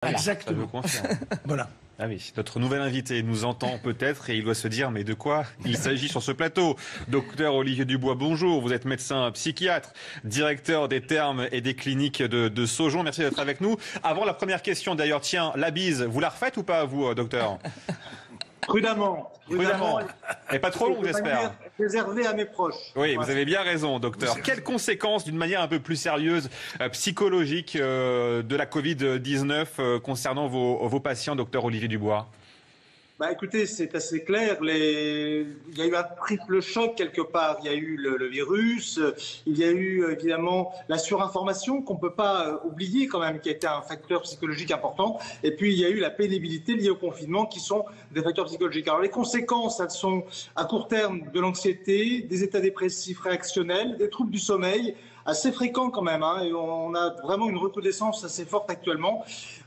Voilà, Exactement. ça le confirme. Voilà. Ah oui, notre nouvel invité nous entend peut-être et il doit se dire mais de quoi il s'agit sur ce plateau. Docteur Olivier Dubois, bonjour. Vous êtes médecin psychiatre, directeur des thermes et des cliniques de Saujon. Merci d'être avec nous. Avant la première question d'ailleurs, tiens, la bise, vous la refaites ou pas vous, docteur? Prudemment. Et pas trop long, j'espère. Réservé à mes proches. Oui, vous avez bien raison, docteur. Quelles conséquences, d'une manière un peu plus sérieuse, psychologique, de la Covid-19 concernant vos patients, docteur Olivier Dubois? Bah écoutez, c'est assez clair. Il y a eu un triple choc quelque part. Il y a eu le virus, il y a eu évidemment la surinformation qu'on ne peut pas oublier quand même, qui a été un facteur psychologique important. Et puis il y a eu la pénibilité liée au confinement qui sont des facteurs psychologiques. Alors les conséquences, elles sont à court terme de l'anxiété, des états dépressifs réactionnels, des troubles du sommeil, assez fréquents quand même, hein, et on a vraiment une recrudescence assez forte actuellement.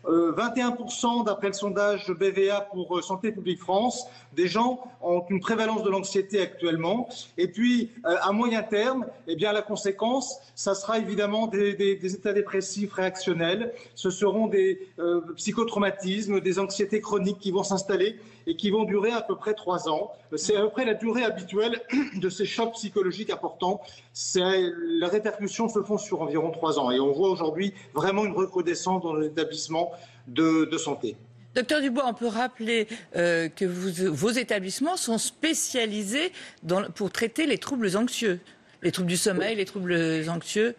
21% d'après le sondage de BVA pour Santé publique France, des gens ont une prévalence de l'anxiété actuellement. Et puis, à moyen terme, eh bien, la conséquence, ça sera évidemment des états dépressifs réactionnels. Ce seront des psychotraumatismes, des anxiétés chroniques qui vont s'installer et qui vont durer à peu près 3 ans. C'est à peu près la durée habituelle de ces chocs psychologiques importants. Les répercussions se font sur environ 3 ans. Et on voit aujourd'hui vraiment une recrudescence dans les établissements de santé. Docteur Dubois, on peut rappeler que vos établissements sont spécialisés pour traiter les troubles anxieux, les troubles du sommeil, les troubles anxieux.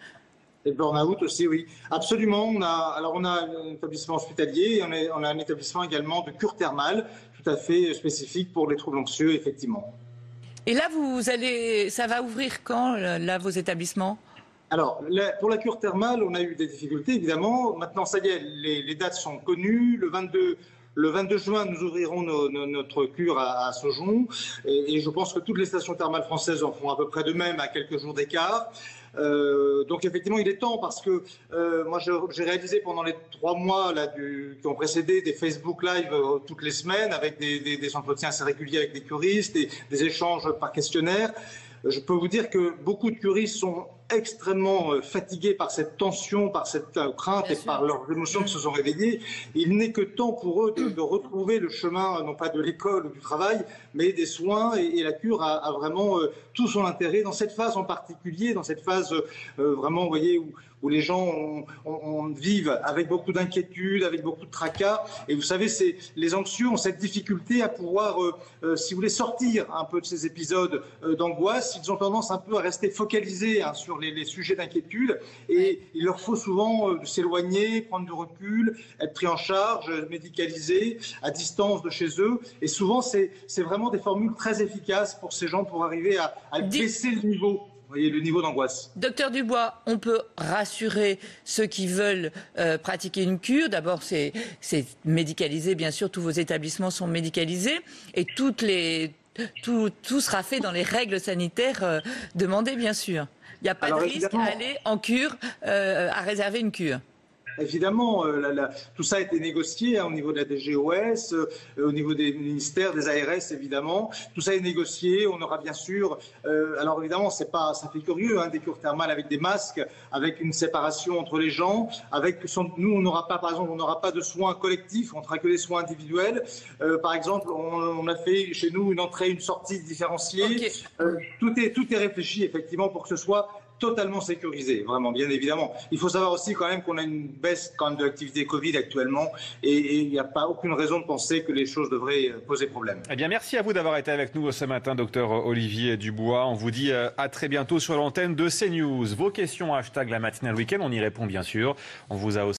Et le burn-out aussi, oui. Absolument. On a un établissement hospitalier et on a un établissement également de cure thermale, tout à fait spécifique pour les troubles anxieux, effectivement. Et là, ça va ouvrir quand, là, vos établissements ? Alors, pour la cure thermale, on a eu des difficultés, évidemment. Maintenant, ça y est, les dates sont connues. Le 22 juin, nous ouvrirons notre cure à Saujon. Et je pense que toutes les stations thermales françaises en font à peu près de même, à quelques jours d'écart. Donc effectivement, il est temps parce que moi, j'ai réalisé pendant les 3 mois là, qui ont précédé des Facebook Live toutes les semaines avec des entretiens assez réguliers avec des curistes, des échanges par questionnaire. Je peux vous dire que beaucoup de curistes sont extrêmement fatigués par cette tension, par cette crainte et par leurs émotions qui se sont réveillées. Il n'est que temps pour eux de retrouver le chemin, non pas de l'école ou du travail, mais des soins. Et la cure a vraiment tout son intérêt dans cette phase en particulier, dans cette phase vraiment, vous voyez, où les gens vivent avec beaucoup d'inquiétude, avec beaucoup de tracas. Et vous savez, les anxieux ont cette difficulté à pouvoir, si vous voulez, sortir un peu de ces épisodes d'angoisse. Ils ont tendance un peu à rester focalisés sur les sujets d'inquiétude. Et il leur faut souvent s'éloigner, prendre du recul, être pris en charge, médicalisés, à distance de chez eux. Et souvent, c'est vraiment des formules très efficaces pour ces gens pour arriver à baisser le niveau. Vous voyez, le niveau d'angoisse. Docteur Dubois, on peut rassurer ceux qui veulent pratiquer une cure. D'abord, c'est médicalisé, bien sûr, tous vos établissements sont médicalisés et tout sera fait dans les règles sanitaires demandées, bien sûr. Il n'y a pas de risque à aller en cure, à réserver une cure. Évidemment, tout ça a été négocié au niveau de la DGOS, au niveau des ministères, des ARS, évidemment. Tout ça est négocié. On aura bien sûr. Alors évidemment, ça fait curieux, hein, des cures thermales avec des masques, avec une séparation entre les gens. Nous, on n'aura pas, par exemple, on n'aura pas de soins collectifs. On ne fera que des soins individuels. Par exemple, on a fait chez nous une entrée, une sortie différenciée. Okay. Tout est réfléchi effectivement pour que ce soit totalement sécurisé, vraiment, bien évidemment. Il faut savoir aussi quand même qu'on a une baisse quand même de l'activité Covid actuellement et il n'y a pas aucune raison de penser que les choses devraient poser problème. Eh bien, merci à vous d'avoir été avec nous ce matin, docteur Olivier Dubois. On vous dit à très bientôt sur l'antenne de CNews. Vos questions, hashtag la matinale week-end, on y répond bien sûr. On vous a aussi